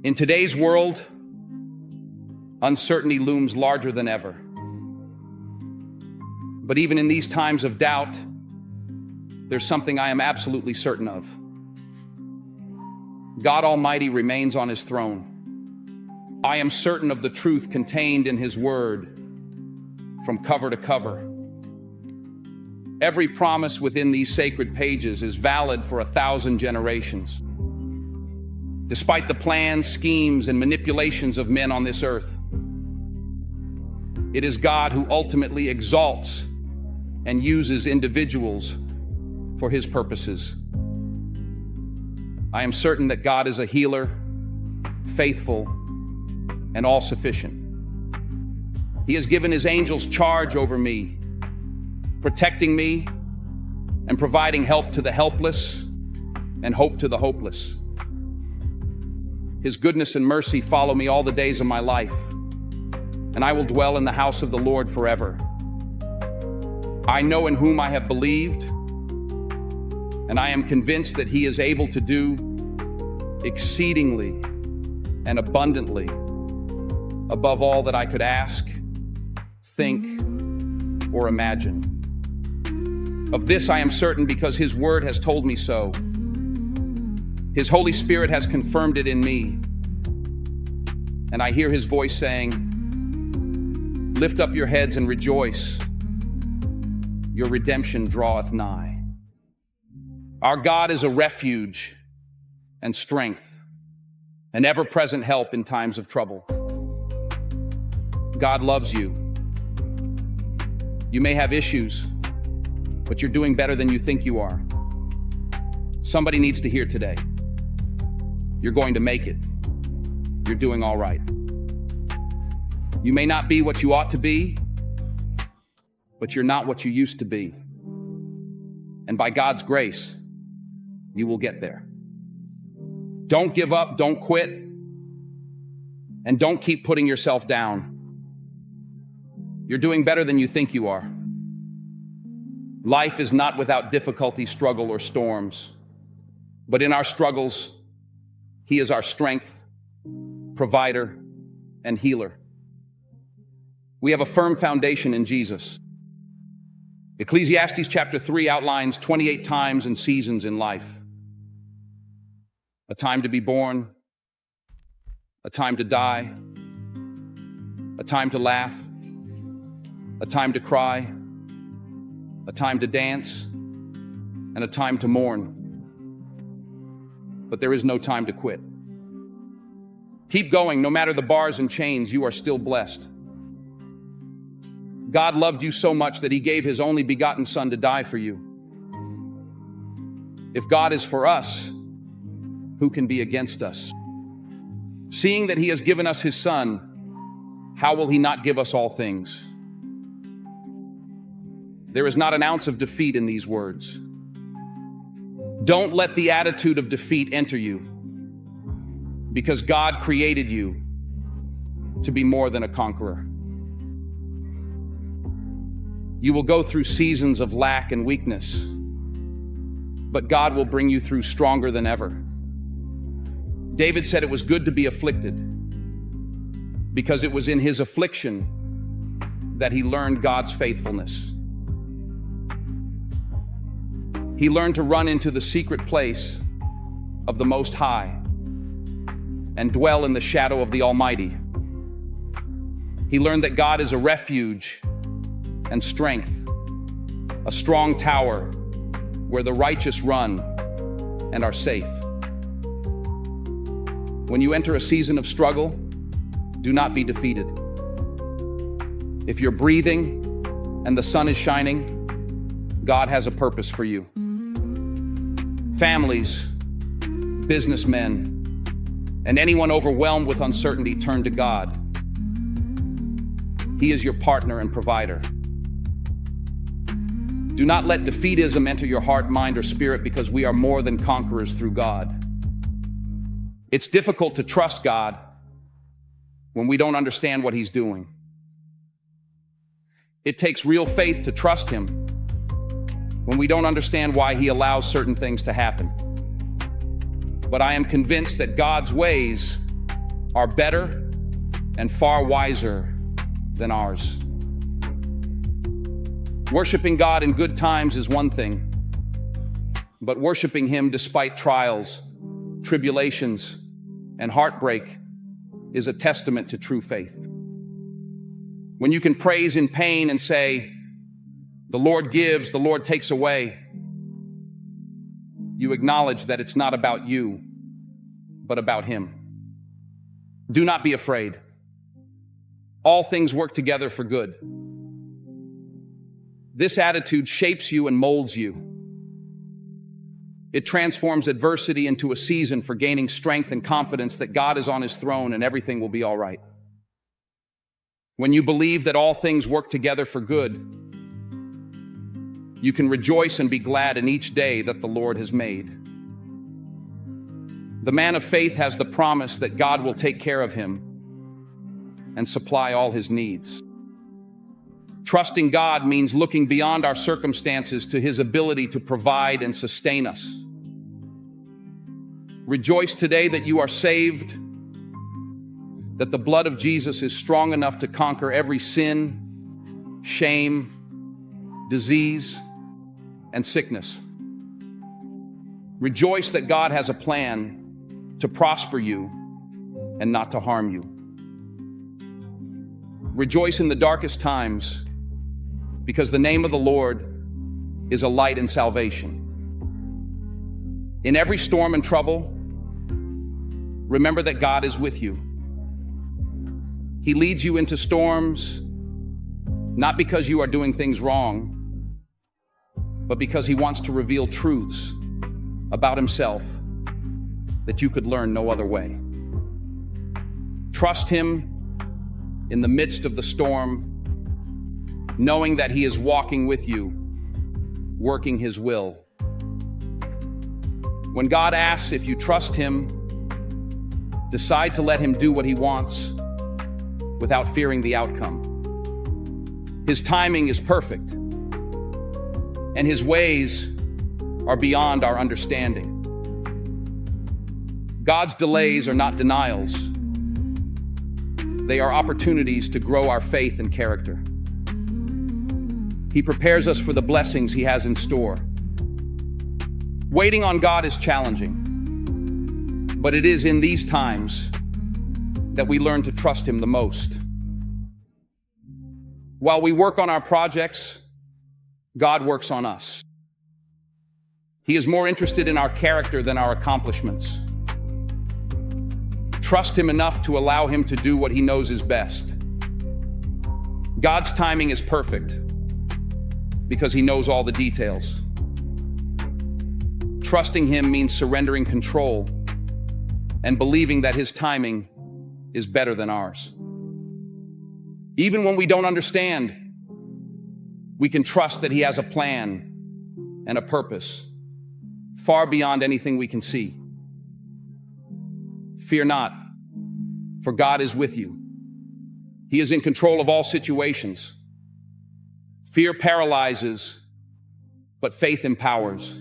In today's world, uncertainty looms larger than ever. But even in these times of doubt, there's something I am absolutely certain of. God Almighty remains on his throne. I am certain of the truth contained in his word from cover to cover. Every promise within these sacred pages is valid for 1,000 generations. Despite the plans, schemes, and manipulations of men on this earth, it is God who ultimately exalts and uses individuals for his purposes. I am certain that God is a healer, faithful, and all-sufficient. He has given his angels charge over me, protecting me and providing help to the helpless and hope to the hopeless. His goodness and mercy follow me all the days of my life, and I will dwell in the house of the Lord forever. I know in whom I have believed, and I am convinced that he is able to do exceedingly and abundantly above all that I could ask, think, or imagine. Of this I am certain because his word has told me so. His Holy Spirit has confirmed it in me, and I hear his voice saying, "Lift up your heads and rejoice. Your redemption draweth nigh." Our God is a refuge and strength, an ever-present help in times of trouble. God loves you. You may have issues, but you're doing better than you think you are. Somebody needs to hear today. You're going to make it. You're doing all right. You may not be what you ought to be, but you're not what you used to be. And by God's grace, you will get there. Don't give up, don't quit, and don't keep putting yourself down. You're doing better than you think you are. Life is not without difficulty, struggle, or storms, but in our struggles, he is our strength, provider, and healer. We have a firm foundation in Jesus. Ecclesiastes chapter 3 outlines 28 times and seasons in life. A time to be born, a time to die, a time to laugh, a time to cry, a time to dance, and a time to mourn. But there is no time to quit. Keep going. No matter the bars and chains, you are still blessed. God loved you so much that he gave his only begotten Son to die for you. If God is for us, who can be against us? Seeing that he has given us his Son, how will he not give us all things? There is not an ounce of defeat in these words. Don't let the attitude of defeat enter you, because God created you to be more than a conqueror. You will go through seasons of lack and weakness, but God will bring you through stronger than ever. David said it was good to be afflicted, because it was in his affliction that he learned God's faithfulness. He learned to run into the secret place of the Most High and dwell in the shadow of the Almighty. He learned that God is a refuge and strength, a strong tower where the righteous run and are safe. When you enter a season of struggle, do not be defeated. If you're breathing and the sun is shining, God has a purpose for you. Families, businessmen, and anyone overwhelmed with uncertainty, turn to God. He is your partner and provider. Do not let defeatism enter your heart, mind, or spirit, because we are more than conquerors through God. It's difficult to trust God when we don't understand what he's doing. It takes real faith to trust him when we don't understand why he allows certain things to happen. But I am convinced that God's ways are better and far wiser than ours. Worshiping God in good times is one thing, but worshiping Him despite trials, tribulations, and heartbreak is a testament to true faith. When you can praise in pain and say, "The Lord gives, the Lord takes away," you acknowledge that it's not about you, but about Him. Do not be afraid. All things work together for good. This attitude shapes you and molds you. It transforms adversity into a season for gaining strength and confidence that God is on His throne and everything will be all right. When you believe that all things work together for good, you can rejoice and be glad in each day that the Lord has made. The man of faith has the promise that God will take care of him and supply all his needs. Trusting God means looking beyond our circumstances to His ability to provide and sustain us. Rejoice today that you are saved, that the blood of Jesus is strong enough to conquer every sin, shame, disease, and sickness. Rejoice that God has a plan to prosper you and not to harm you. Rejoice in the darkest times, because the name of the Lord is a light and salvation. In every storm and trouble, remember that God is with you. He leads you into storms, not because you are doing things wrong, but because He wants to reveal truths about Himself that you could learn no other way. Trust Him in the midst of the storm, knowing that He is walking with you, working His will. When God asks if you trust Him, decide to let Him do what He wants without fearing the outcome. His timing is perfect, and His ways are beyond our understanding. God's delays are not denials. They are opportunities to grow our faith and character. He prepares us for the blessings He has in store. Waiting on God is challenging, but it is in these times that we learn to trust Him the most. While we work on our projects, God works on us. He is more interested in our character than our accomplishments. Trust Him enough to allow Him to do what He knows is best. God's timing is perfect because He knows all the details. Trusting Him means surrendering control and believing that His timing is better than ours. Even when we don't understand, we can trust that He has a plan and a purpose far beyond anything we can see. Fear not, for God is with you. He is in control of all situations. Fear paralyzes, but faith empowers.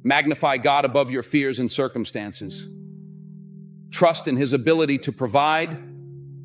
Magnify God above your fears and circumstances. Trust in His ability to provide,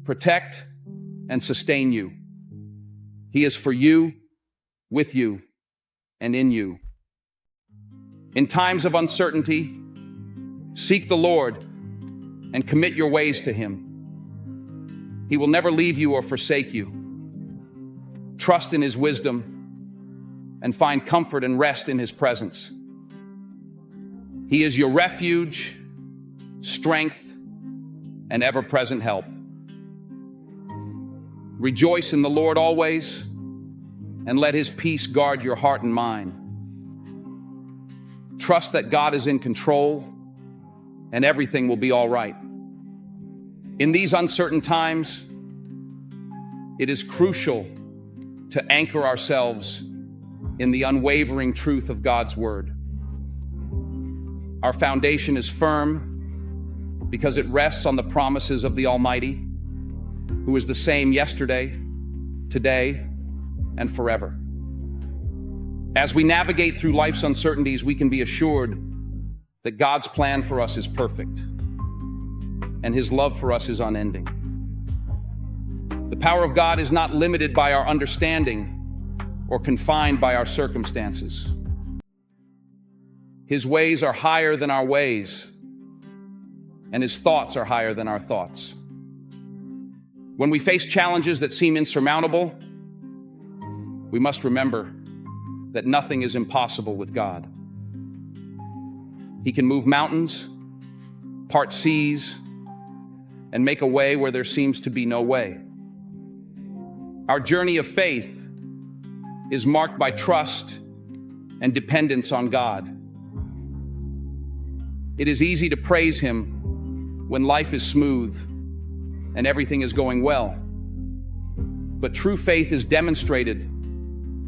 protect, and sustain you. He is for you, with you, and in you. In times of uncertainty, seek the Lord and commit your ways to Him. He will never leave you or forsake you. Trust in His wisdom and find comfort and rest in His presence. He is your refuge, strength, and ever-present help. Rejoice in the Lord always, and let His peace guard your heart and mind. Trust that God is in control, and everything will be all right. In these uncertain times, it is crucial to anchor ourselves in the unwavering truth of God's Word. Our foundation is firm because it rests on the promises of the Almighty, who is the same yesterday, today, and forever. As we navigate through life's uncertainties, we can be assured that God's plan for us is perfect. and his love for us is unending. The power of God is not limited by our understanding or confined by our circumstances. His ways are higher than our ways, and his thoughts are higher than our thoughts. When we face challenges that seem insurmountable, we must remember that nothing is impossible with God. He can move mountains, part seas, and make a way where there seems to be no way. Our journey of faith is marked by trust and dependence on God. It is easy to praise him when life is smooth and everything is going well. But true faith is demonstrated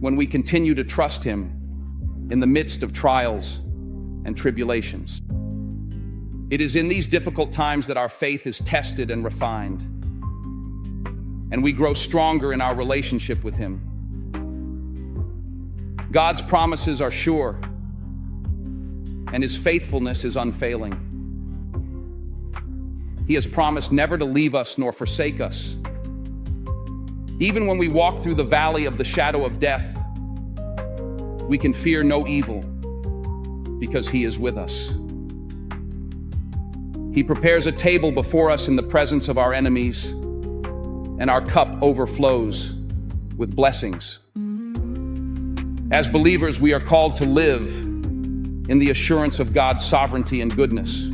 when we continue to trust him in the midst of trials and tribulations. It is in these difficult times that our faith is tested and refined, and we grow stronger in our relationship with him. God's promises are sure, and his faithfulness is unfailing. He has promised never to leave us nor forsake us. Even when we walk through the valley of the shadow of death, we can fear no evil because he is with us. He prepares a table before us in the presence of our enemies, and our cup overflows with blessings. As believers, we are called to live in the assurance of God's sovereignty and goodness.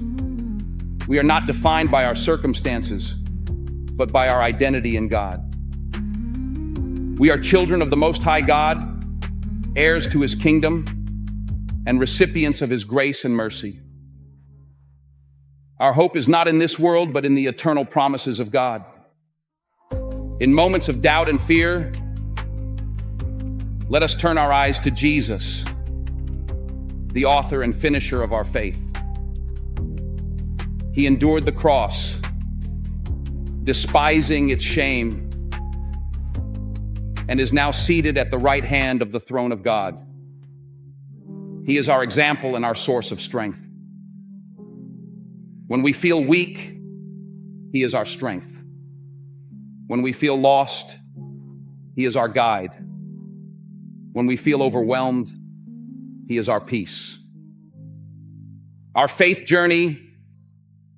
We are not defined by our circumstances, but by our identity in God. We are children of the Most High God, heirs to his kingdom, and recipients of his grace and mercy. Our hope is not in this world, but in the eternal promises of God. In moments of doubt and fear, let us turn our eyes to Jesus, the author and finisher of our faith. He endured the cross, despising its shame, and is now seated at the right hand of the throne of God. He is our example and our source of strength. When we feel weak, he is our strength. When we feel lost, he is our guide. When we feel overwhelmed, he is our peace. Our faith journey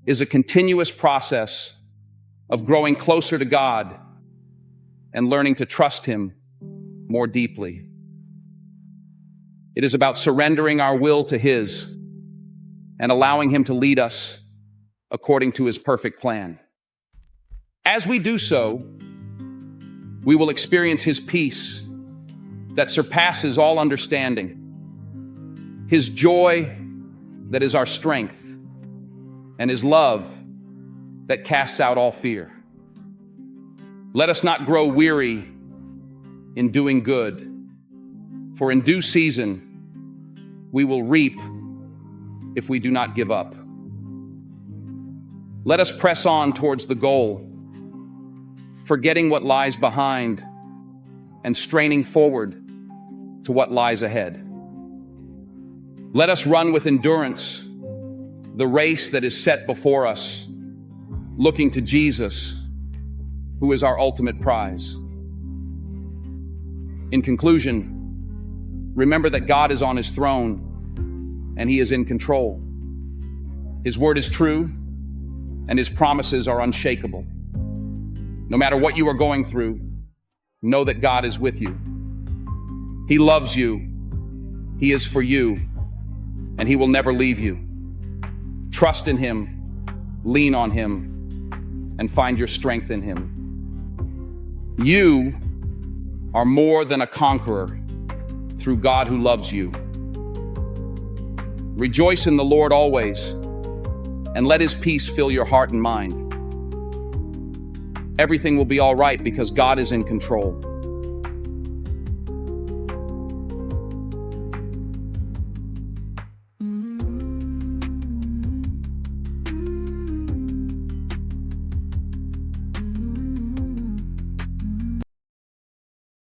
is a continuous process of growing closer to God and learning to trust him more deeply. It is about surrendering our will to his and allowing him to lead us according to his perfect plan. As we do so, we will experience his peace that surpasses all understanding, his joy that is our strength, and his love that casts out all fear. Let us not grow weary in doing good, for in due season we will reap if we do not give up. Let us press on towards the goal, forgetting what lies behind and straining forward to what lies ahead. Let us run with endurance the race that is set before us, looking to Jesus, who is our ultimate prize. In conclusion, remember that God is on his throne and he is in control. His word is true and his promises are unshakable. No matter what you are going through, know that God is with you. He loves you, he is for you, and he will never leave you. Trust in him, lean on him, and find your strength in him. You are more than a conqueror through God who loves you. Rejoice in the Lord always, and let his peace fill your heart and mind. Everything will be all right because God is in control.